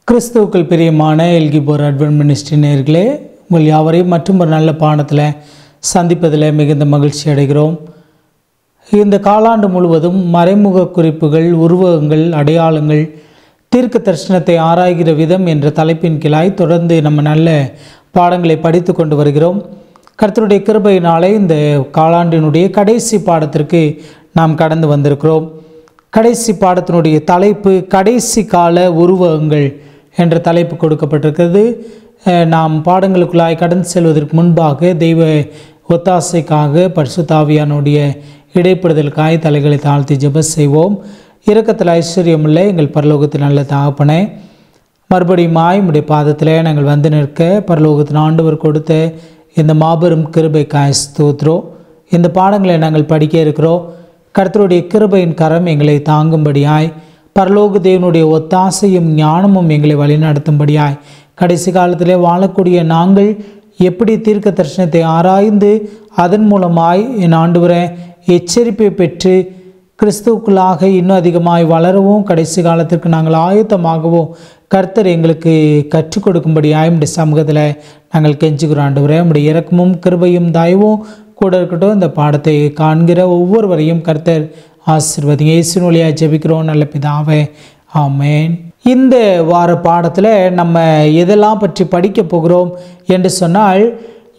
கிறிஸ்துவுக்குள் பிரியமான எல்கிபோர் advent ministry நேயர்களே, உங்கள் யாவரையும் மற்றும் ஒரு நல்ல பாடத்தில் சந்திப்பதில் மிகுந்த மகிழ்ச்சி அடைகிறோம். இந்த காலாண்டு முழுவதும் மறைமுக குறிப்புகள், உருவகங்கள், அடையாளங்கள், தீர்க்க தரிசனத்தை ஆராய்கிற விதம் என்ற தலைப்பின் கீழாய் தொடர்ந்து நம்ம நல்ல பாடங்களை படித்து கொண்டு வருகிறோம். கர்த்தருடைய கிருபையினாலே இந்த காலாண்டினுடைய கடைசி பாடத்திற்கு நாம் கடந்து வந்திருக்கிறோம். கடைசி பாடத்தினுடைய தலைப்பு கடைசி கால உருவகங்கள் என்ற தலைப்பு கொடுக்கப்பட்டிருக்கிறது. நாம் பாடங்களுக்குள்ளாய் கடந்து செல்வதற்கு முன்பாக தெய்வ ஒத்தாசைக்காக பரிசுத்த ஆவியானுடைய இடைப்படுதலுக்காய் தலைகளை தாழ்த்தி ஜெபம் செய்வோம். இரக்கத்தில் ஐஸ்வர்யமுள்ள எங்கள் பரலோகத்தின் நல்ல தகப்பனே, மறுபடியும் உம்முடைய பாதத்தில் நாங்கள் வந்து நிற்க பரலோகத்தின் ஆண்டவர் கொடுத்த இந்த மாபெரும் கிருபைக்காய் ஸ்தோத்திரம். இந்த பாடங்களை நாங்கள் படிக்க இருக்கிறோம். கர்த்தருடைய கிருபையின் கரம் எங்களை தாங்கும்படியாய், பரலோக தேவனுடைய ஒத்தாசையும் ஞானமும் எங்களை வழிநடத்தும்படியாய், கடைசி காலத்திலே வாழக்கூடிய நாங்கள் எப்படி தீர்க்க தரிசனத்தை ஆராய்ந்து அதன் மூலமாய் என் ஆண்டவரை எச்சரிப்பை பெற்று கிறிஸ்துவுக்குள்ளாக இன்னும் அதிகமாய் வளரவும், கடைசி காலத்திற்கு நாங்கள் ஆயத்தமாகவும் கர்த்தர் எங்களுக்கு கற்றுக் கொடுக்கும்படியாய் உம்முடைய சமூகத்தில் நாங்கள் கெஞ்சுகிறோம். ஆண்டவரே, உம்முடைய இரக்கமும் கிருபையும் தயவும் கூட இருக்கட்டும். இந்த பாடத்தை காண்கிற ஒவ்வொருவரையும் கர்த்தர் ஆசீர்வதிங்க. இயேசுவின் வழியாக ஜெபிக்கிறோம் நல்ல பிதாவே, ஆமென். இந்த வார பாடத்தில் நம்ம எதெல்லாம் பற்றி படிக்க போகிறோம் என்று சொன்னால்,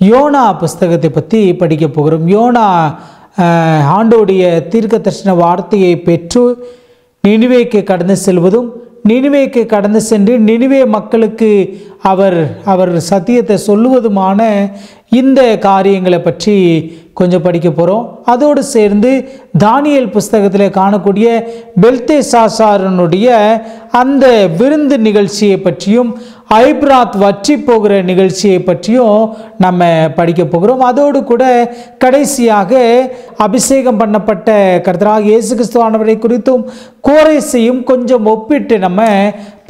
யோனா புஸ்தகத்தை பற்றி படிக்க போகிறோம். யோனா ஆண்டோடைய தீர்க்க தரிசன வார்த்தையை பெற்று நினிவேக்கு கடந்து செல்வதும், நினிவேக்கு கடந்து சென்று நினிவே மக்களுக்கு அவர் சத்தியத்தை சொல்லுவதுமான இந்த காரியங்களை பற்றி கொஞ்சம் படிக்க போகிறோம். அதோடு சேர்ந்து தானியேல் புஸ்தகத்தில் காணக்கூடிய பெல்தேசாசாரனுடைய அந்த விருந்து நிகழ்ச்சியை பற்றியும், ஐப்ராத் வற்றி போகிற நிகழ்ச்சியை பற்றியும் நம்ம படிக்க போகிறோம். அதோடு கூட கடைசியாக அபிஷேகம் பண்ணப்பட்ட கர்த்தராகிய இயேசு கிறிஸ்துவானவரை குறித்தும் கோரேசையும் கொஞ்சம் ஒப்பிட்டு நம்ம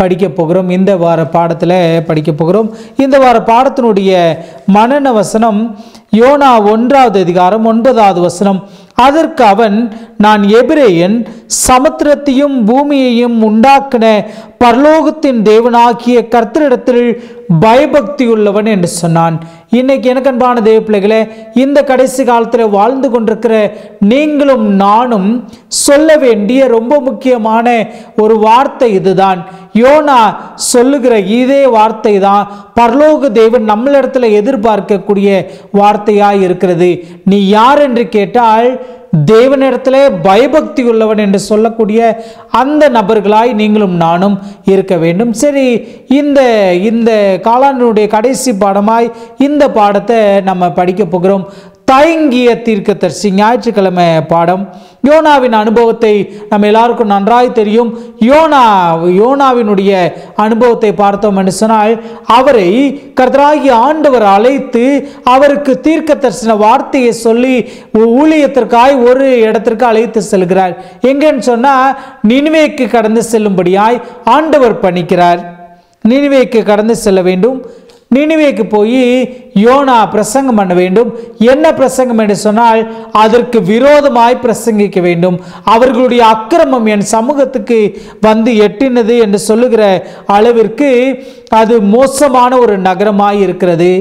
படிக்க போகிறோம். இந்த வார பாடத்தில் படிக்க போகிறோம். இந்த வார பாடத்தினுடைய மனன வசனம் யோனா 1வது அதிகாரம் 9வது வசனம். அதற்கு அவன், நான் எபிரேயன், சமுத்திரத்தையும் பூமியையும் உண்டாக்கின பரலோகத்தின் தேவனாகிய கர்த்தரிடத்தில் பயபக்தி உள்ளவன் என்று சொன்னான். இன்னைக்கு எனக்கு அன்பான தேவ பிள்ளைகளே, இந்த கடைசி காலத்தில் வாழ்ந்து கொண்டிருக்கிற நீங்களும் நானும் சொல்ல வேண்டிய ரொம்ப முக்கியமான ஒரு வார்த்தை இதுதான். யோனா சொல்லுகிற இதே வார்த்தை தான் பரலோக தேவன் நம்மளிடத்தில் எதிர்பார்க்கக்கூடிய வார்த்தையாய் இருக்கிறது. நீ யார் என்று கேட்டால், தேவனிடத்திலே பயபக்தி உள்ளவன் என்று சொல்லக்கூடிய அந்த நபர்களாய் நீங்களும் நானும் இருக்க வேண்டும். சரி, இந்த காலாண்டினுடைய கடைசி பாடமாய் இந்த பாடத்தை நம்ம படிக்க போகிறோம். தயங்கிய தீர்க்கதரிசி, ஞாயிற்றுக்கிழமை பாடம். யோனாவின் அனுபவத்தை நம்ம எல்லாருக்கும் நன்றாய் தெரியும். யோனாவினுடைய அனுபவத்தை பார்த்தோம் என்று சொன்னால், அவரை கர்த்தராகிய ஆண்டவர் அழைத்து அவருக்கு தீர்க்க தரிசன வார்த்தையை சொல்லி ஊழியத்திற்காய் ஒரு இடத்திற்கு அழைத்து செல்கிறார். எங்கன்னு சொன்னா, நினிவேக்கு கடந்து செல்லும்படியாய் ஆண்டவர் பணிக்கிறார். நினிவேக்கு கடந்து செல்ல வேண்டும். நினிவேக்கு போய் யோனா பிரசங்கம் பண்ண வேண்டும். என்ன பிரசங்கம் என்று சொன்னால், அதற்கு விரோதமாய் பிரசங்கிக்க வேண்டும். அவர்களுடைய அக்கிரமம் என் சமூகத்துக்கு வந்து எட்டினது என்று சொல்லுகிற அளவிற்கு அது மோசமான ஒரு நகரமாய் இருக்கிறது.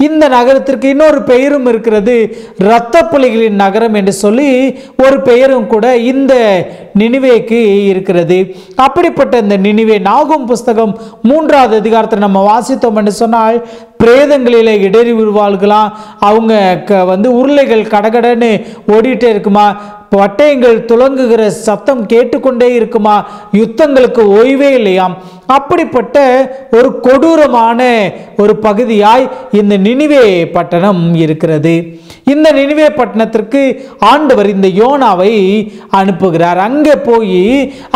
இந்த நகரத்திற்கு இன்னொரு பெயரும் இருக்கிறது, இரத்த புலிகளின் நகரம் என்று சொல்லி ஒரு பெயரும் கூட இந்த நினிவேக்கு இருக்கிறது. அப்படிப்பட்ட இந்த நினிவே, நாகும் புஸ்தகம் 3வது அதிகாரத்தை நம்ம வாசித்தோம் என்று சொன்னால், பிரேதங்களிலே இடறி விழுவாள்களாம். அவங்க உருளைகள் கடகடன்னு ஓடிட்டே இருக்குமா, பட்டயங்கள் துலங்குகிற சத்தம் கேட்டுக்கொண்டே இருக்குமா, யுத்தங்களுக்கு ஓய்வே இல்லையாம். அப்படிப்பட்ட ஒரு கொடூரமான ஒரு பகுதியாய் இந்த நினிவே பட்டணம் இருக்கிறது. இந்த நினிவே பட்டணத்திற்கு ஆண்டவர் இந்த யோனாவை அனுப்புகிறார். அங்கே போய்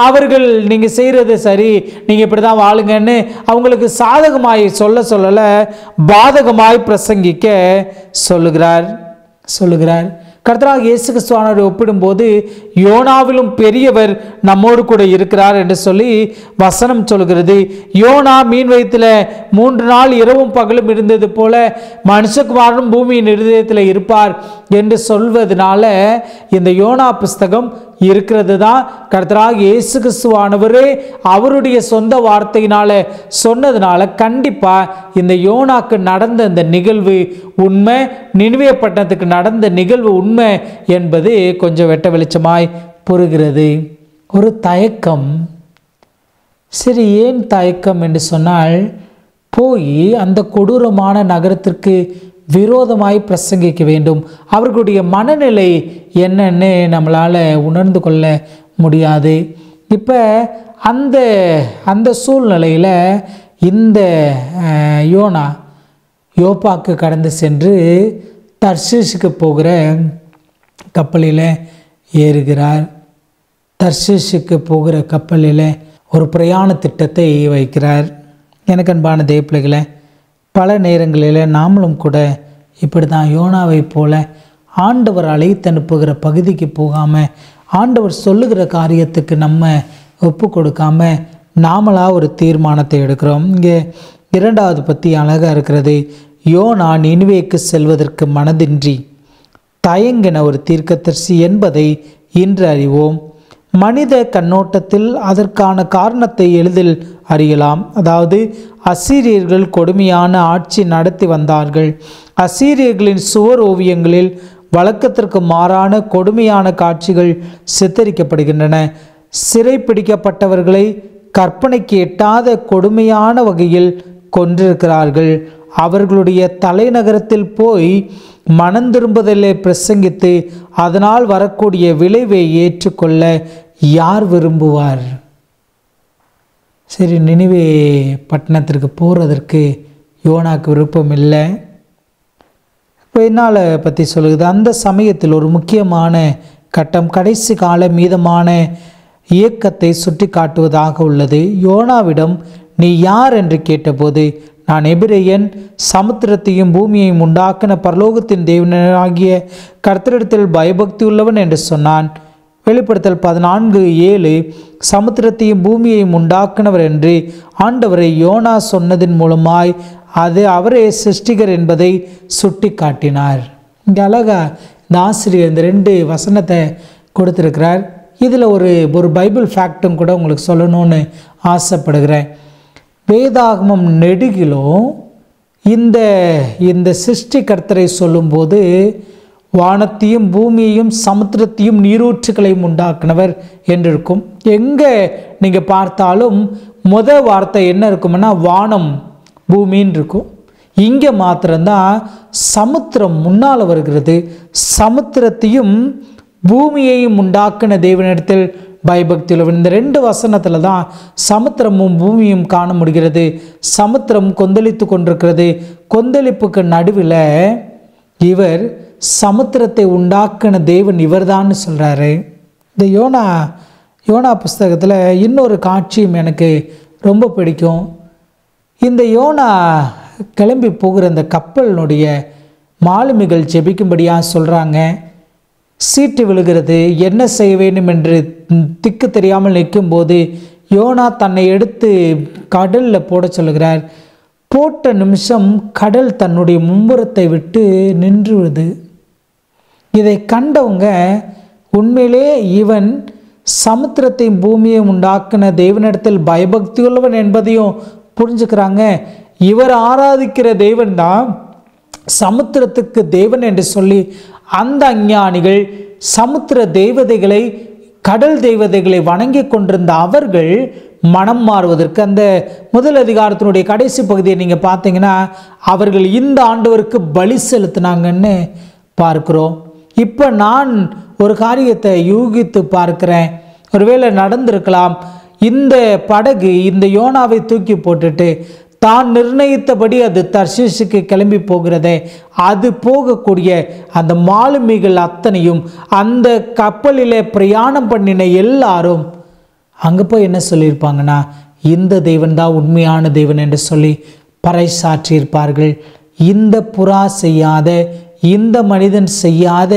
அவர்கள், நீங்க செய்யறது சரி, நீங்க இப்படிதான் வாழுங்கன்னு அவங்களுக்கு சாதகமாய் சொல்லல, பாதகமாய் பிரசங்கிக்க சொல்லுகிறார். கர்த்தராகிய இயேசு கிறிஸ்துவானவரை ஒப்பிடும்போது யோனாவிலும் பெரியவர் நம்மோடு கூட இருக்கிறார் என்று சொல்லி வசனம் சொல்கிறது. யோனா மீன் வயிற்றில் 3 நாள் இரவும் பகலும் இருந்தது போல மனுஷகுமாரனும் பூமியின் இருதயத்தில் இருப்பார் என்று சொல்வதனால இந்த யோனா புஸ்தகம் இருக்கிறது தான். கர்த்தராகிய இயேசு கிறிஸ்துவானவரே அவருடைய சொந்த வார்த்தையினால சொன்னதுனால கண்டிப்பா இந்த யோனாக்கு நடந்த இந்த நிகழ்வு உண்மை, நினிவே பட்டணத்துக்கு நடந்த நிகழ்வு உண்மை என்பது கொஞ்சம் வெட்ட வெளிச்சமாய் புரிகிறது. ஒரு தயக்கம். சரி, ஏன் தயக்கம் என்று சொன்னால், போய் அந்த கொடூரமான நகரத்திற்கு விரோதமாய் பிரசங்கிக்க வேண்டும். அவர்களுடைய மனநிலை என்னன்னு நம்மளால் உணர்ந்து கொள்ள முடியாது. இப்போ அந்த சூழ்நிலையில் இந்த யோனா யோப்பாக்கு கடந்து சென்று தர்ஷீஷுக்கு போகிற கப்பலில் ஏறுகிறார். தர்ஷீஷுக்கு போகிற கப்பலில் ஒரு பிரயாண திட்டத்தை வைக்கிறார். எனக்கு அன்பான தேவப்பிள்ளைகளை, பல நேரங்களில் நாமளும் கூட இப்படி தான் யோனாவை போல ஆண்டவர் அழைத்து அனுப்புகிற பகுதிக்கு போகாமல், ஆண்டவர் சொல்லுகிற காரியத்துக்கு நம்ம ஒப்பு கொடுக்காம நாமளாக ஒரு தீர்மானத்தை எடுக்கிறோம். இங்கே 2வது பத்தி அழகாக இருக்கிறது. யோனா நினிவேக்கு செல்வதற்கு மனதின்றி தயங்கின ஒரு தீர்க்கதரிசி என்பதை இன்று அறிவோம். மனித கண்ணோட்டத்தில் அதற்கான காரணத்தை எளிதில் அறியலாம். அதாவது, அசீரியர்கள் கொடுமையான ஆட்சி நடத்தி வந்தார்கள். அசீரியர்களின் சுவர் ஓவியங்களில் வழக்கத்திற்கு மாறான கொடுமையான காட்சிகள் சித்தரிக்கப்படுகின்றன. சிறை பிடிக்கப்பட்டவர்களை கற்பனைக்கு எட்டாத கொடுமையான வகையில் கொன்றிருக்கிறார்கள். அவர்களுடைய தலைநகரத்தில் போய் மனம் திரும்புதலை பிரசங்கித்து அதனால் வரக்கூடிய விளைவை ஏற்றுக்கொள்ள யார் விரும்புவார்? சரி, நினிவே பட்டணத்திற்கு போகிறதற்கு யோனாக்கு விருப்பம் இல்லை. இப்போ என்னால் பற்றி சொல்லுது. அந்த சமயத்தில் ஒரு முக்கியமான கட்டம், கடைசி கால மீதமான இயக்கத்தை சுட்டி காட்டுவதாக உள்ளது. யோனாவிடம் நீ யார் என்று கேட்டபோது, நான் எபிரேயன், சமுத்திரத்தையும் பூமியையும் உண்டாக்கின பரலோகத்தின் தேவனாகிய கர்த்தரிடத்தில் பயபக்தி உள்ளவன் என்று சொன்னான். வெளிப்படுத்தல் 14:7 சமுத்திரத்தையும் பூமியையும் உண்டாக்கினவர் என்று ஆண்டவரை யோனா சொன்னதின் மூலமாய் அது அவரே சிருஷ்டிகர் என்பதை சுட்டி காட்டினார். இங்கே அழகா இந்த ஆசிரியர் இந்த 2 வசனத்தை கொடுத்துருக்கிறார். இதில் ஒரு பைபிள் ஃபேக்டும் கூட உங்களுக்கு சொல்லணும்னு ஆசைப்படுகிறேன். வேதாகமம் நெடுகிலும் இந்த சிருஷ்டி கர்த்தரை சொல்லும்போது வானத்தையும் பூமியையும் சமுத்திரத்தையும் நீரூற்றுகளையும் உண்டாக்குனவர் என்றிருக்கும். எங்கே நீங்கள் பார்த்தாலும் வார்த்தை என்ன இருக்கும்னா வானம் பூமின்னு இருக்கும். இங்கே மாத்திரம்தான் சமுத்திரம் முன்னால் வருகிறது. சமுத்திரத்தையும் பூமியையும் உண்டாக்கின தேவனிடத்தில் பயபக்தி உள்ளவன். இந்த 2 வசனத்தில் தான் சமுத்திரமும் பூமியும் காண முடிகிறது. சமுத்திரம் கொந்தளித்து கொண்டிருக்கிறது. கொந்தளிப்புக்கு நடுவில் இவர் சமுத்திரத்தை உண்டாக்கின தேவன் இவர்தான்னு சொல்கிறாரு. இந்த யோனா புஸ்தகத்தில் இன்னொரு காட்சியும் எனக்கு ரொம்ப பிடிக்கும். இந்த யோனா கிளம்பி போகிற இந்த கப்பலினுடைய மாலுமிகள் ஜெபிக்கும்படியாக சொல்கிறாங்க. சீட்டு விழுகிறது. என்ன செய்ய வேண்டும் என்று திக்கு தெரியாமல் நிற்கும்போது யோனா தன்னை எடுத்து கடலில் போட சொல்லுகிறார். போட்ட நிமிஷம் கடல் தன்னுடைய மும்முரத்தை விட்டு நின்றுவிடுது. இதை கண்டவங்க உண்மையிலே இவன் சமுத்திரத்தையும் பூமியையும் உண்டாக்கின தேவனிடத்தில் பயபக்தி உள்ளவன் என்பதையும் புரிஞ்சுக்கிறாங்க. இவர் ஆராதிக்கிற தேவன் தான் சமுத்திரத்துக்கு தேவன் என்று சொல்லி அந்த அஞ்ஞானிகள் சமுத்திர தேவதைகளை, கடல் தேவதைகளை வணங்கி கொண்டிருந்த அவர்கள் மனம் மாறுவதற்கு அந்த முதல் அதிகாரத்தினுடைய கடைசி பகுதியை நீங்கள் பார்த்தீங்கன்னா அவர்கள் இந்த ஆண்டவருக்கு பலி செலுத்தினாங்கன்னு பார்க்கிறோம். இப்போ நான் ஒரு காரியத்தை யூகித்து பார்க்கிறேன். ஒருவேளை நடந்திருக்கலாம். இந்த படகு இந்த யோனாவை தூக்கி போட்டுட்டு தான் நிர்ணயித்தபடி அது தர்ஷீஷுக்கு கிளம்பி போகிறதே, அது போகக்கூடிய அந்த மாலுமிகள் அத்தனையும் அந்த கப்பலிலே பிரயாணம் பண்ணின எல்லாரும் அங்கே போய் என்ன சொல்லியிருப்பாங்கன்னா, இந்த தேவன் தான் உண்மையான தேவன் என்று சொல்லி பறைசாற்றியிருப்பார்கள். இந்த புறா செய்யாத, இந்த மனிதன் செய்யாத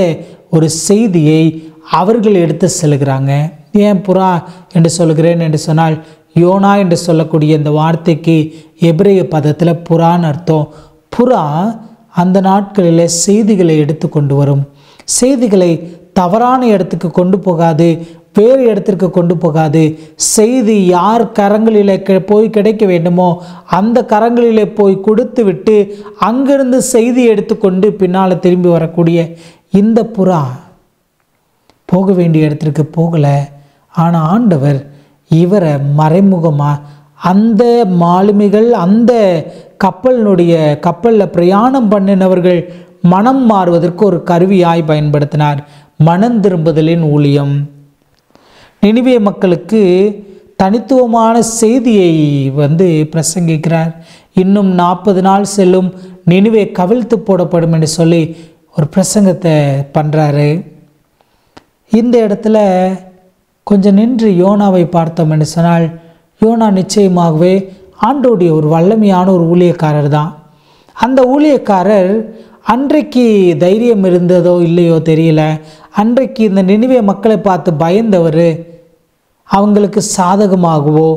ஒரு செய்தியை அவர்கள் எடுத்து செல்கிறாங்க. ஏன் புறா என்று சொல்கிறேன் என்று சொன்னால், யோனா என்று சொல்லக்கூடிய இந்த வார்த்தைக்கு எபிரேய பதத்தில் புறான்னு அர்த்தம். புறா அந்த நாட்களில் செய்திகளை எடுத்து கொண்டு வரும். செய்திகளை தவறான இடத்துக்கு கொண்டு போகாது, வேறு இடத்திற்கு கொண்டு போகாது. செய்தி யார் கரங்களிலே போய் கிடைக்க வேண்டுமோ அந்த கரங்களிலே போய் கொடுத்து விட்டு அங்கிருந்து செய்தி எடுத்துக்கொண்டு பின்னால் திரும்பி வரக்கூடிய இந்த புறா போக வேண்டிய இடத்திற்கு போகலை. ஆனால் ஆண்டவர் இவரை மறைமுகமாக அந்த மாலுமிகள், அந்த கப்பலில் பிரயாணம் பண்ணினவர்கள் மனம் மாறுவதற்கு ஒரு கருவியாய் பயன்படுத்தினார். மனம் திரும்புதலின் ஊழியம். நினிவே மக்களுக்கு தனித்துவமான செய்தியை பிரசங்கிக்கிறார். இன்னும் 40 நாள் செல்லும், நினிவே கவிழ்த்து போடப்படும் என்று சொல்லி ஒரு பிரசங்கத்தை பண்ணுறாரு. இந்த இடத்துல கொஞ்சம் நின்று யோனாவை பார்த்தோம் என்று சொன்னால், யோனா நிச்சயமாகவே ஆண்டோடைய ஒரு வல்லமையான ஒரு ஊழியக்காரர் தான். அந்த ஊழியக்காரர் அன்றைக்கு தைரியம் இருந்ததோ இல்லையோ தெரியல. அன்றைக்கு இந்த நினிவே மக்களை பார்த்து பயந்தவர் அவங்களுக்கு சாதகமாகவோ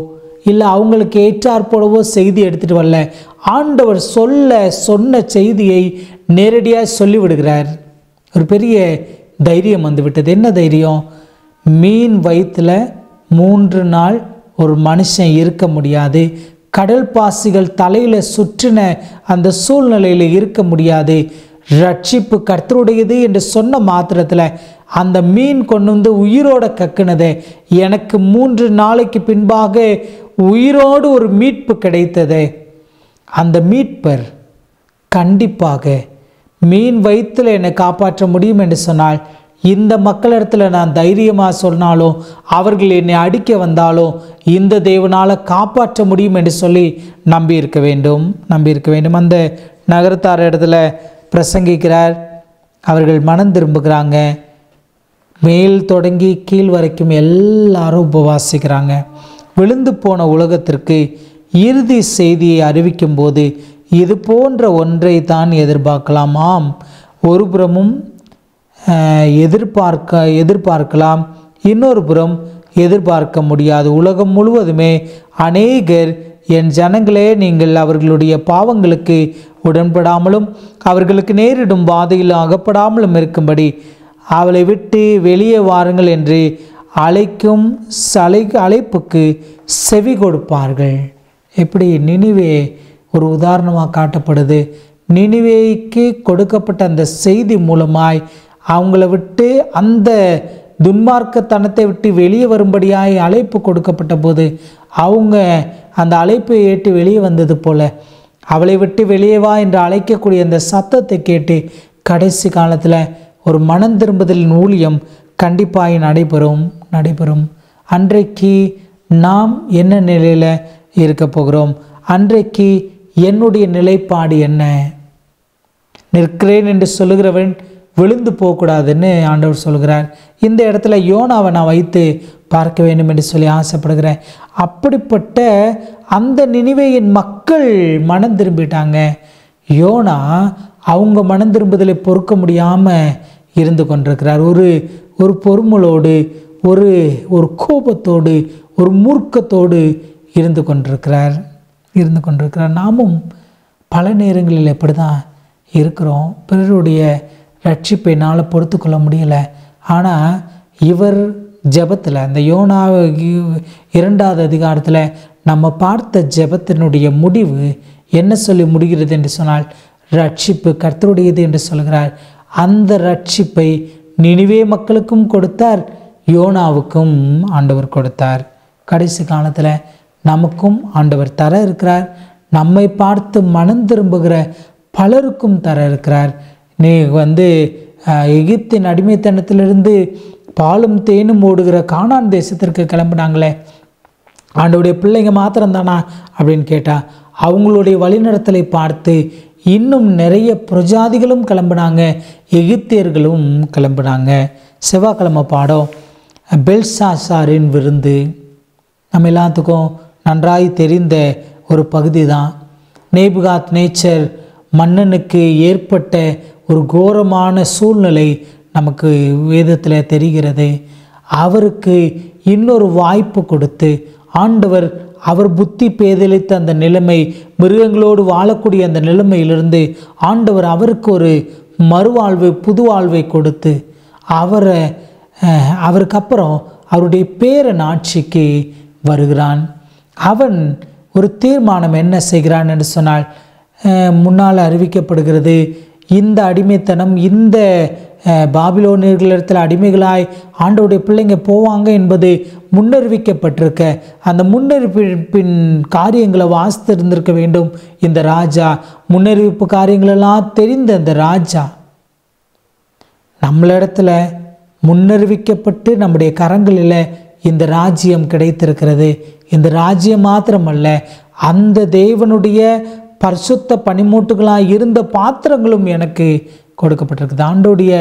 இல்லை அவங்களுக்கு ஏற்றாற்போலவோ செய்தி எடுத்துகிட்டு வரல. ஆண்டவர் சொன்ன செய்தியை நேரடியாக சொல்லிவிடுகிறார். ஒரு பெரிய தைரியம் வந்துவிட்டது. என்ன தைரியம்? மீன் வயிற்றில் 3 நாள் ஒரு மனுஷன் இருக்க முடியாது. கடல் பாசிகள் தலையில் சுற்றின அந்த சூழ்நிலையில் இருக்க முடியாது. ரட்சிப்பு கர்த்தருடையது என்று சொன்ன மாத்திரத்தில் அந்த மீன் கொண்டு உயிரோட கக்குனதே. எனக்கு 3 நாளைக்கு பின்பாக உயிரோடு ஒரு மீட்பு கிடைத்ததே. அந்த மீட்பர் கண்டிப்பாக மீன் வயிற்றில் என்னை காப்பாற்ற முடியும் என்று சொன்னால், இந்த மக்களிடத்தில் நான் தைரியமாக சொன்னாலும் அவர்கள் என்னை அடிக்க வந்தாலும் இந்த தேவனால் காப்பாற்ற முடியும் என்று சொல்லி நம்பியிருக்க வேண்டும். அந்த நகரத்தார் இடத்துல பிரசங்கிக்கிறார். அவர்கள் மனம் திரும்புகிறாங்க. மேல் தொடங்கி கீழ் வரைக்கும் எல்லாரும் உபவாசிக்கிறாங்க. விழுந்து போன உலகத்திற்கு இறுதி செய்தியை அறிவிக்கும் போது இது போன்ற ஒன்றை தான் எதிர்பார்க்கலாமாம். ஒரு புறமும் எதிர்பார்க்கலாம், இன்னொரு புறம் எதிர்பார்க்க முடியாது. உலகம் முழுவதுமே அநேகர், என் ஜனங்களே, நீங்கள் அவர்களுடைய பாவங்களுக்கு உடன்படாமலும் அவர்களுக்கு நேரிடும் பாதையில் அகப்படாமலும் இருக்கும்படி அவளை விட்டு வெளியே வாருங்கள் என்று அழைக்கும் அழைப்புக்கு செவி கொடுப்பார்கள். எப்படி நினிவே ஒரு உதாரணமாக காட்டப்படுது. நினிவேக்கு கொடுக்கப்பட்ட அந்த செய்தி மூலமாய் அவங்கள விட்டு, அந்த துன்மார்க்கத்தனத்தை விட்டு வெளியே வரும்படியாய் அழைப்பு கொடுக்கப்பட்ட போது அவங்க அந்த அழைப்பை ஏற்று வெளியே வந்தது போல அவளை விட்டு வெளியே வா என்று அழைக்கக்கூடிய அந்த சத்தத்தை கேட்டு கடைசி காலத்தில் ஒரு மனம் திரும்புதலின் ஊழியம் கண்டிப்பாக நடைபெறும். அன்றைக்கு நாம் என்ன நிலையில் இருக்க போகிறோம்? அன்றைக்கு என்னுடைய நிலைப்பாடு என்ன? நிற்கிறேன் என்று சொல்லுகிறவன் விழுந்து போகக்கூடாதுன்னு ஆண்டவர் சொல்கிறார். இந்த இடத்துல யோனாவை நான் வைத்து பார்க்க வேண்டும் என்று சொல்லி ஆசைப்படுகிறேன். அப்படிப்பட்ட அந்த நினிவேயின் மக்கள் மனம் திரும்பிட்டாங்க. யோனா அவங்க மனம் திரும்புதலை பொறுக்க முடியாமல் இருந்து கொண்டிருக்கிறார். ஒரு பொறுமலோடு, ஒரு கோபத்தோடு, ஒரு மூர்க்கத்தோடு இருந்து கொண்டிருக்கிறார். நாமும் பல நேரங்களில் எப்படி தான் இருக்கிறோம். பிறருடைய ரட்சிப்பை என்னால் பொறுத்து கொள்ள முடியலை. ஆனால் இவர் ஜெபத்தில், அந்த யோனா 2வது அதிகாரத்தில் நம்ம பார்த்த ஜெபத்தினுடைய முடிவு என்ன சொல்லி முடிகிறது என்று சொன்னால், ரட்சிப்பு கர்த்தருடையது என்று சொல்கிறார். அந்த ரட்சிப்பை நினிவே மக்களுக்கும் கொடுத்தார், யோனாவுக்கும் ஆண்டவர் கொடுத்தார். கடைசி காலத்தில் நமக்கும் ஆண்டவர் தர இருக்கிறார். நம்மை பார்த்து மனம் திரும்புகிற பலருக்கும் தர இருக்கிறார். நீ எகிப்தின் அடிமைத்தனத்திலிருந்து பாலும் தேனும் ஓடுகிற கானான் தேசத்திற்கு கிளம்புனாங்களே, ஆண்டவருடைய பிள்ளைங்க மாத்திரம்தானா அப்படின்னு கேட்டால், அவங்களுடைய வழிநடத்தலை பார்த்து இன்னும் நிறைய பிரஜாதிகளும் கிளம்புனாங்க, எகிப்தியர்களும் கிளம்புனாங்க. செவ்வாய்க்கிழமை பாடம் பெல்சாசாரின் விருந்து. நம்ம எல்லாத்துக்கும் நன்றாய் தெரிந்த ஒரு பகுதி தான். நேபுகாத் நேச்சர் மன்னனுக்கு ஏற்பட்ட ஒரு கோரமான சூழ்நிலை நமக்கு வேதத்தில் தெரிகிறது. அவருக்கு இன்னொரு வாய்ப்பு கொடுத்து ஆண்டவர் அவர் புத்தி பேதலித்த அந்த நிலைமை, மிருகங்களோடு வாழக்கூடிய அந்த நிலைமையிலிருந்து ஆண்டவர் அவருக்கு ஒரு மறுவாழ்வு புது வாழ்வை கொடுத்து அவருக்கு அப்புறம் அவருடைய பேரன் ஆட்சிக்கு வருகிறான். அவன் ஒரு தீர்மானம் என்ன செய்கிறான் என்று சொன்னால், முன்னால் அறிவிக்கப்படுகிறது, இந்த அடிமைத்தனம், இந்த பாபிலோனியர்களிடத்தில் அடிமைகளாய் ஆண்டவருடைய பிள்ளைங்க போவாங்க என்பது முன்னறிவிக்கப்பட்டிருக்க, அந்த முன்னறிவிப்பின் காரியங்களை வாசித்திருந்திருக்க வேண்டும் இந்த ராஜா. முன்னறிவிப்பு காரியங்களெல்லாம் தெரிந்த அந்த ராஜா நம்மளிடத்துல முன்னறிவிக்கப்பட்டு நம்முடைய கரங்களில் இந்த ராஜ்யம் கிடைத்திருக்கிறது. இந்த ராஜ்யம் மாத்திரமல்ல, அந்த தேவனுடைய பரிசுத்த பனிமூட்டுகளாக இருந்த பாத்திரங்களும் எனக்கு கொடுக்கப்பட்டிருக்குது. ஆண்டோடைய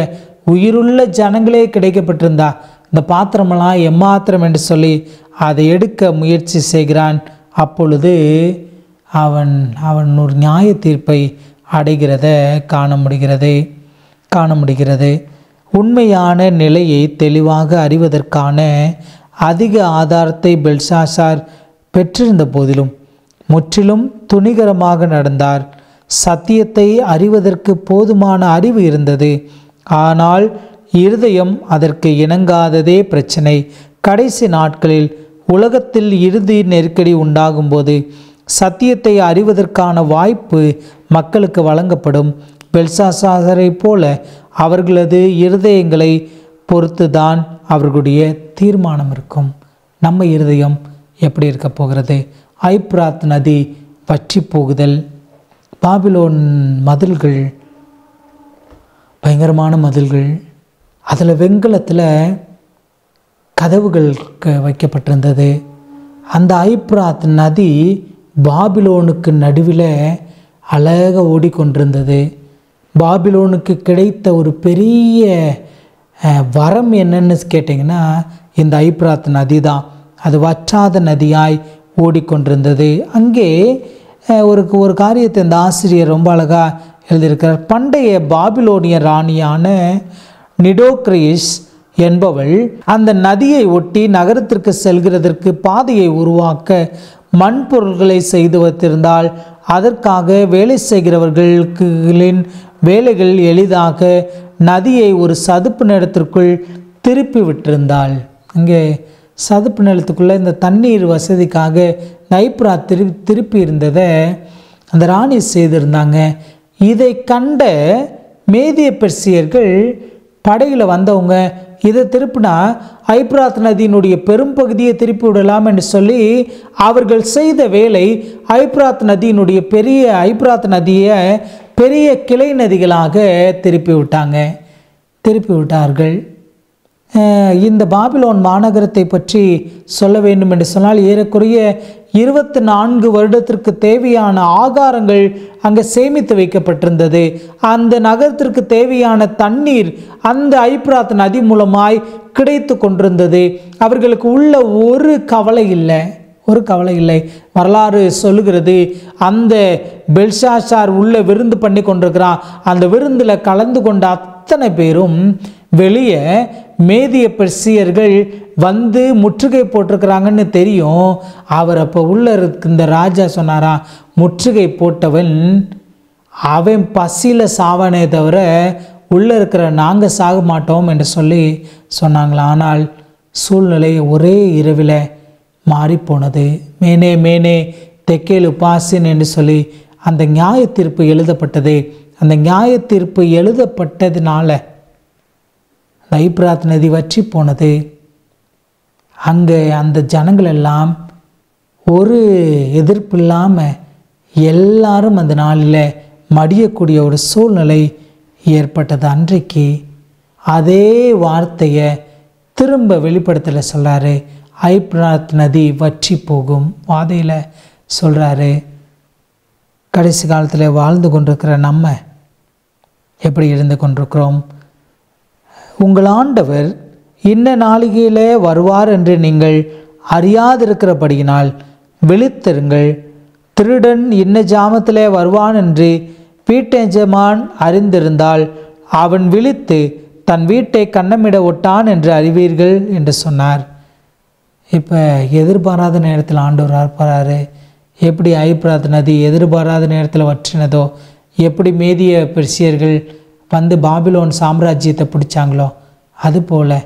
உயிருள்ள ஜனங்களே கிடைக்கப்பட்டிருந்தா இந்த பாத்திரமெல்லாம் எம்மாத்திரம் என்று சொல்லி அதை எடுக்க முயற்சி செய்கிறான். அப்பொழுது அவன் ஒரு நியாய தீர்ப்பை அடைகிறத காண முடிகிறது. உண்மையான நிலையை தெளிவாக அறிவதற்கான அதிக ஆதாரத்தை பெல்ஷாசார் பெற்றிருந்த போதிலும் முற்றிலும் துணிகரமாக நடந்தார். சத்தியத்தை அறிவதற்கு போதுமான அறிவு இருந்தது, ஆனால் இருதயம் அதற்கு இணங்காததே பிரச்சனை. கடைசி நாட்களில் உலகத்தில் இறுதி நெருக்கடி உண்டாகும்போது சத்தியத்தை அறிவதற்கான வாய்ப்பு மக்களுக்கு வழங்கப்படும். பெல்ஷாசாரை போல அவர்களது இருதயங்களை பொறுத்துதான் அவர்களுடைய தீர்மானம் இருக்கும். நம்ம இருதயம் எப்படி இருக்க போகிறது? ஐப்ராத் நதி வற்றி போகுதல், பாபிலோன் மதில்கள், பயங்கரமான மதில்கள், அதில் வெண்கலத்தில் கதவுகள் வைக்கப்பட்டிருந்தது. அந்த ஐப்ராத் நதி பாபிலோனுக்கு நடுவில் அழகாக ஓடிக்கொண்டிருந்தது. பாபிலோனுக்கு கிடைத்த ஒரு பெரிய வரம் என்னன்னு கேட்டிங்கன்னா, இந்த ஐப்ராத் நதி தான். அது வற்றாத நதியாய் ஓடிக்கொண்டிருந்தது. அங்கே ஒரு காரியத்தை இந்த ஆசிரியர் ரொம்ப அழகாக எழுதியிருக்கிறார். பண்டைய பாபிலோனிய ராணியான நிடோக்ரிஸ் என்பவள் அந்த நதியை ஒட்டி நகரத்திற்கு செல்கிறதற்கு பாதையை உருவாக்க மண்பொருள்களை செய்து வைத்திருந்தால் அதற்காக வேலை செய்கிறவர்களின் வேலைகள் எளிதாக நதியை ஒரு சதுப்பு நிலத்திற்குள் திருப்பி விட்டிருந்தாள். அங்கே சதுப்பு நிலத்துக்குள்ளே இந்த தண்ணீர் வசதிக்காக ஐப்ராத் திருப்பி இருந்ததை அந்த ராணி செய்திருந்தாங்க. இதை கண்ட மேதிய பெர்சியர்கள் படையில் வந்தவங்க இதை திருப்பினா ஐப்ராத் நதியினுடைய பெரும் பகுதியை திருப்பி விடலாம் என்று சொல்லி அவர்கள் செய்த வேலை ஐப்ராத் நதியை பெரிய கிளை நதிகளாக திருப்பி விட்டார்கள். இந்த பாபிலோன் மாநகரத்தை பற்றி சொல்ல வேண்டும் என்று சொன்னால், ஏறக்குறைய 24 வருடத்திற்கு தேவையான ஆகாரங்கள் அங்கே சேமித்து வைக்கப்பட்டிருந்தது. அந்த நகரத்திற்கு தேவையான தண்ணீர் அந்த ஐப்ராத் நதி மூலமாய் கிடைத்து கொண்டிருந்தது. அவர்களுக்கு உள்ள ஒரு கவலை இல்லை. வரலாறு சொல்லுகிறது, அந்த பெல்ஷாசார் உள்ள விருந்து பண்ணி கொண்டிருக்கிறான். அந்த விருந்தில் கலந்து கொண்ட அத்தனை பேரும் வெளியே மேதிய பெர்சியர்கள் வந்து முற்றுகை போட்டிருக்கிறாங்கன்னு தெரியும். அவர் அப்போ உள்ள இந்த ராஜா சொன்னாரா, முற்றுகை போட்டவன் அவன் பசியில் சாவானே தவிர உள்ளே இருக்கிற நாங்கள் சாக மாட்டோம் என்று சொல்லி சொன்னாங்களா. ஆனால் சூழ்நிலை ஒரே இரவில் மாறிப்போனது. மேனே தெக்கேலு பாசின் என்று சொல்லி அந்த நியாய தீர்ப்பு எழுதப்பட்டது. அந்த நியாய தீர்ப்பு எழுதப்பட்டதுனால ஐப்ராத் நதி வற்றி போனது. அங்கே அந்த ஜனங்கள் எல்லாம் ஒரு எதிர்ப்பு இல்லாமல் எல்லாரும் அந்த நாளில் மடியக்கூடிய ஒரு சூழ்நிலை ஏற்பட்டது. அன்றைக்கு அதே வார்த்தையை திரும்ப வெளிப்படுத்தல சொல்கிறாரு. ஐப்ராத் நதி வற்றி போகும் வாதையில் சொல்கிறாரு. கடைசி காலத்தில் வாழ்ந்து கொண்டிருக்கிற நம்ம எப்படி இருந்து கொண்டிருக்கிறோம்? உங்கள் ஆண்டவர் இன்ன நாளிகையிலே வருவார் என்று நீங்கள் அறியாதிருக்கிறபடியினால் விழித்திருங்கள். திருடன் இன்ன ஜாமத்திலே வருவான் என்று வீட்டெஜமான் அறிந்திருந்தால் அவன் விழித்து தன் வீட்டை கன்னமிட ஒட்டான் என்று அறிவீர்கள் என்று சொன்னார். இப்போ எதிர்பாராத நேரத்தில் ஆண்டவர் ஆர்ப்பாரு. எப்படி ஐப்ராத் நதி எதிர்பாராத நேரத்தில் வற்றினதோ, எப்படி மேதிய பெர்சியர்கள் வந்து பாபிலோன் சாம்ராஜ்யத்தை பிடிச்சாங்களோ அதுபோல்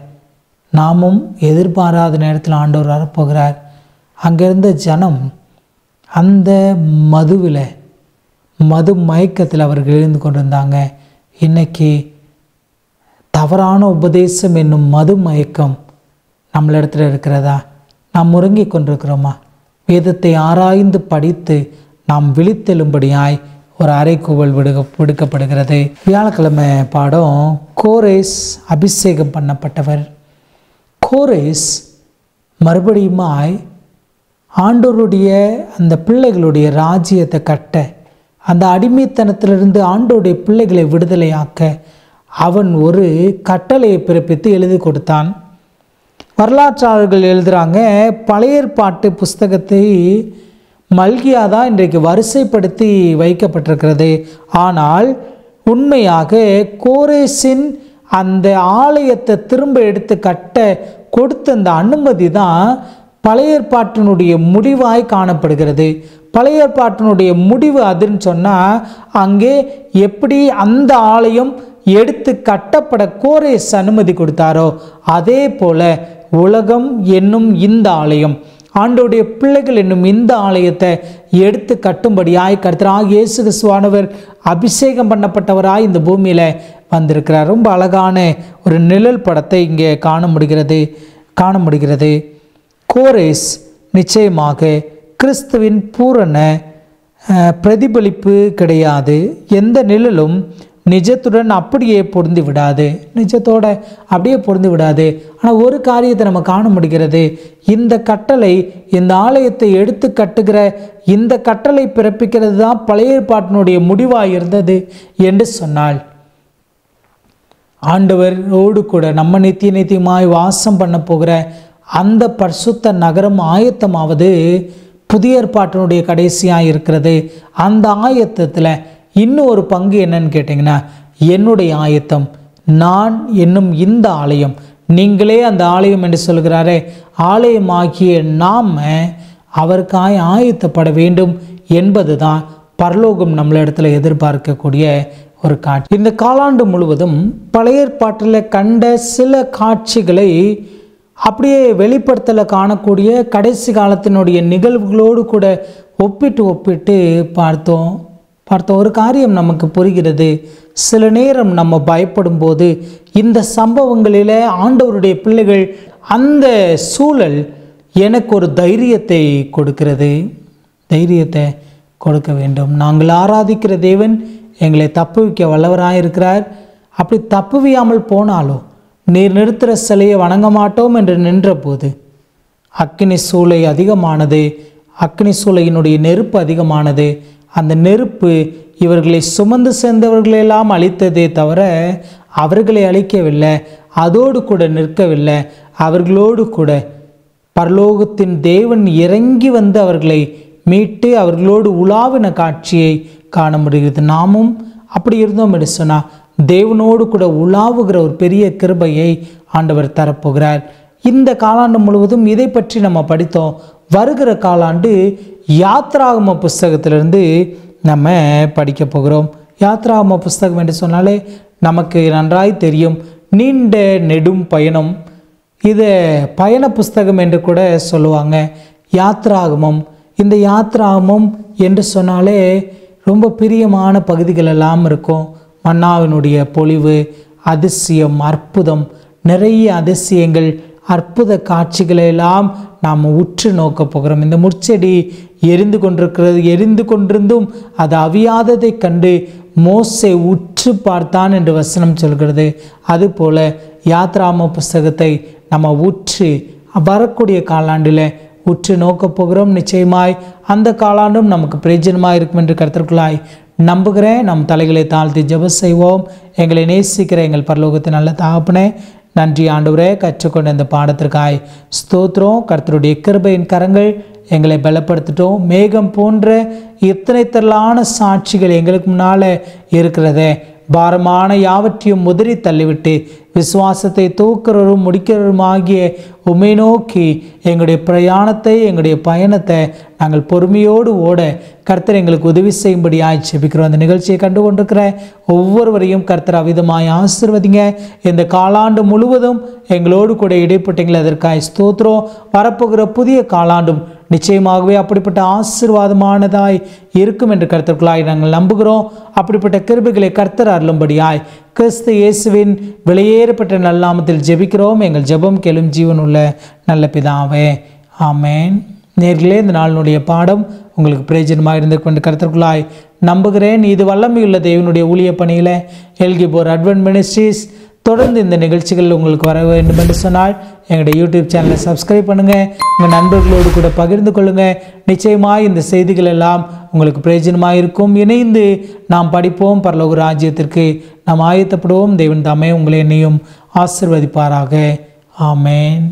நாமும் எதிர்பாராத நேரத்தில் ஆண்டவர் வரப்போகிறார். அங்கிருந்த ஜனம் அந்த மது மயக்கத்தில் அவர்கள் எழுந்து கொண்டிருந்தாங்க. இன்னைக்கு தவறான உபதேசம் என்னும் மது மயக்கம் நம்மளிடத்தில் இருக்கிறதா? நாம் முறங்கி கொண்டிருக்கிறோமா? வேதத்தை ஆராய்ந்து படித்து நாம் விழித்தெழும்படியாய் ஒரு அறைகூவல் விடுக்கப்படுகிறது. வியாழக்கிழமை பாடம் கோரேஸ் அபிஷேகம் பண்ணப்பட்டவர். கோரேஸ் மறுபடியுமாய் ஆண்டவருடைய அந்த பிள்ளைகளுடைய ராஜ்யத்தை கட்ட, அந்த அடிமைத்தனத்திலிருந்து ஆண்டவருடைய பிள்ளைகளை விடுதலையாக்க அவன் ஒரு கட்டளையை பிறப்பித்து எழுதி கொடுத்தான். வரலாற்றாளர்கள் எழுதுகிறாங்க, பழைய ஏற்பாட்டு புஸ்தகத்தை மல்கியா தான் இன்றைக்கு வரிசைப்படுத்தி வைக்கப்பட்டிருக்கிறது. ஆனால் உண்மையாக கோரேசின் அந்த ஆலயத்தை திரும்ப எடுத்து கட்ட கொடுத்த அந்த அனுமதி தான் பழைய ஏற்பாட்டினுடைய முடிவாய் காணப்படுகிறது. பழைய ஏற்பாட்டினுடைய முடிவு அதுன்னு சொன்னால், அங்கே எப்படி அந்த ஆலயம் எடுத்து கட்டப்பட கோரேஸ் அனுமதி கொடுத்தாரோ அதே போல உலகம் என்னும் இந்த ஆலயம், ஆண்டவருடைய பிள்ளைகள் என்னும் இந்த ஆலயத்தை எடுத்து கட்டும்படியாய் கர்த்தராகிய இயேசு கிறிஸ்துவானவர் அபிஷேகம் பண்ணப்பட்டவராய் இந்த பூமியில் வந்திருக்கிறார். ரொம்ப அழகான ஒரு நிழல் படத்தை இங்கே காண முடிகிறது. கோரேஸ் நிச்சயமாக கிறிஸ்துவின் பூரண பிரதிபலிப்பு கிடையாது. எந்த நிழலும் நிஜத்துடன் அப்படியே பொருந்தி விடாது, நிஜத்தோட அப்படியே பொருந்தி விடாது. ஆனால் ஒரு காரியத்தை நம்ம காண முடிகிறது. இந்த கட்டளை, இந்த ஆலயத்தை எடுத்து கட்டுகிற இந்த கட்டளை பிறப்பிக்கிறது தான் பழைய ஏற்பாட்டினுடைய முடிவாக இருந்தது என்று சொன்னால், ஆண்டவரோடு கூட நம்ம நித்தியமாய் வாசம் பண்ண போகிற அந்த பரிசுத்த நகரம் ஆயத்தமாவது புதிய ஏற்பாட்டினுடைய கடைசியாக இருக்கிறது. அந்த ஆயத்தத்தில் இன்னும் ஒரு பங்கு என்னன்னு கேட்டிங்கன்னா, என்னுடைய ஆயத்தம், நான் என்னும் இந்த ஆலயம், நீங்களே அந்த ஆலயம் என்று சொல்கிறாரே, ஆலயமாகிய நாம் அவருக்காய் ஆயத்தப்பட வேண்டும் என்பது தான் பரலோகம் நம்மளிடத்தில் எதிர்பார்க்கக்கூடிய ஒரு காட்சி. இந்த காலாண்டு முழுவதும் பழைய ஏற்பாட்டில் கண்ட சில காட்சிகளை அப்படியே வெளிப்படுத்தல காணக்கூடிய கடைசி காலத்தினுடைய நிகழ்வுகளோடு கூட ஒப்பிட்டு பார்த்தோம். ஒரு காரியம் நமக்கு புரிகிறது. சில நேரம் நம்ம பயப்படும் போது இந்த சம்பவங்களில் ஆண்டவருடைய பிள்ளைகள், அந்த சூழல் எனக்கு ஒரு தைரியத்தை கொடுக்கிறது. தைரியத்தை கொடுக்க வேண்டும். நாங்கள் ஆராதிக்கிற தேவன் எங்களை தப்புவிக்க வல்லவராக இருக்கிறார். அப்படி தப்புவியாமல் போனாலோ, நீர் நிறுத்துகிற சிலையை வணங்க மாட்டோம் என்று நின்ற போது அக்கினி சூளை அதிகமானது, அக்கினி சூளையினுடைய நெருப்பு அதிகமானது. அந்த நெருப்பு இவர்களை சுமந்து சேர்ந்தவர்களெல்லாம் அழித்ததே தவிர அவர்களை அழிக்கவில்லை. அதோடு கூட நிற்கவில்லை. அவர்களோடு கூட பரலோகத்தின் தேவன் இறங்கி வந்து அவர்களை மீட்டு அவர்களோடு உலாவின காட்சியை காண முடிகிறது. நாமும் அப்படி இருந்தோம் என்று சொன்னால் தேவனோடு கூட உலாவுகிற ஒரு பெரிய கிருபையை ஆண்டவர் தரப்போகிறார். இந்த காலாண்டு முழுவதும் இதை பற்றி நம்ம படித்தோம். வருகிற காலாண்டு யாத்ராகம புஸ்தகத்திலிருந்து நம்ம படிக்க போகிறோம். யாத்ராகம புஸ்தகம் என்று சொன்னாலே நமக்கு நன்றாய் தெரியும். நீண்ட நெடும் பயணம், இதை பயண புஸ்தகம் என்று கூட சொல்லுவாங்க. யாத்ராகமம், இந்த யாத்ராகமம் என்று சொன்னாலே ரொம்ப பிரியமான பகுதிகள் எல்லாம் இருக்கும். மன்னாவினுடைய பொழிவு, அதிசயம், அற்புதம், நிறைய அதிசயங்கள், அற்புத காட்சிகளை எல்லாம் நாம் உற்று நோக்க போகிறோம். இந்த முட்செடி எரிந்து கொண்டிருக்கிறது. எரிந்து கொண்டிருந்தும் அது அவியாததை கண்டு மோசே உற்று பார்த்தான் என்று வசனம் சொல்கிறது. அதுபோல யாத்ராகம புஸ்தகத்தை நம்ம உற்று வரக்கூடிய காலாண்டில் உற்று நோக்க போகிறோம். நிச்சயமாய் அந்த காலாண்டும் நமக்கு பிரயோஜனமாக இருக்கும் என்று கருத்திற்குள்ளாய் நம்புகிறேன். நம் தலைகளை தாழ்த்தி ஜெபம் செய்வோம். எங்களை நேசிக்கிற எங்கள் பரலோகத்தின் நல்ல தகப்பனே, நன்றி ஆண்டவரே. கற்றுக்கொண்ட இந்த பாடத்திற்காய் ஸ்தோத்திரம். கர்த்தருடைய கிருபையின் கரங்கள் எங்களை பலப்படுத்திட்டோம். மேகம் போன்ற இத்தனை திரளான சாட்சிகள் எங்களுக்கு முன்னால் இருக்கிறதே, பாரமான யாவற்றையும் உதறி தள்ளிவிட்டு விசுவாசத்தை தூக்கிறவரும் முடிக்கிறவருமாகிய உம்மை நோக்கி எங்களுடைய பிரயாணத்தை எங்களுடைய பயணத்தை நாங்கள் பொறுமையோடு ஓட கர்த்தர் எங்களுக்கு உதவி செய்யும்படியாய் ஜெபிக்கிறோம். அந்த நிகழ்ச்சியை கண்டு கொண்டிருக்கிற ஒவ்வொருவரையும் கர்த்தர் அவிதமாய் ஆசீர்வதிங்க. இந்த காலாண்டு முழுவதும் எங்களோடு கூட இடைப்பட்டீங்களே, அதற்காக ஸ்தோத்திரம். வரப்போகிற புதிய காலாண்டும் நிச்சயமாகவே அப்படிப்பட்ட ஆசீர்வாதமானதாய் இருக்கும் என்று கர்த்தருக்குள்ளாய் நாங்கள் நம்புகிறோம். அப்படிப்பட்ட கிருபைகளை கர்த்தர் அருளும்படியாய் கிறிஸ்து இயேசுவின் வெளியேறப்பட்ட நல்லாமத்தில் ஜெபிக்கிறோம். எங்கள் ஜெபம் கேளும் ஜீவனுள்ள நல்ல பிதாவே, ஆமேன். நேர்களே, இந்த நாளினுடைய பாடம் உங்களுக்கு பிரயோஜனமாக இருந்து கொண்டு கர்த்தருக்குள்ளாய் நம்புகிறேன். இது வல்லமையுள்ள தேவனுடைய ஊழிய பணியில் எல்கிபோர் அட்வென்ட் மினிஸ்ட்ரீஸ். தொடர்ந்து இந்த நிகழ்ச்சிகள் உங்களுக்கு வர வேண்டும் என்று சொன்னால் எங்களுடைய யூடியூப் சேனலை சப்ஸ்கிரைப் பண்ணுங்கள், உங்கள் நண்பர்களோடு கூட பகிர்ந்து கொள்ளுங்கள். நிச்சயமாக இந்த செய்திகள் எல்லாம் உங்களுக்கு பிரயோஜனமாக இருக்கும். இணைந்து நாம் படிப்போம், பரலோக ராஜ்யத்திற்கு நாம் ஆயத்தப்படுவோம். தேவன் தாமே உங்களை என்னையும் ஆசீர்வதிப்பாராக. ஆமேன்.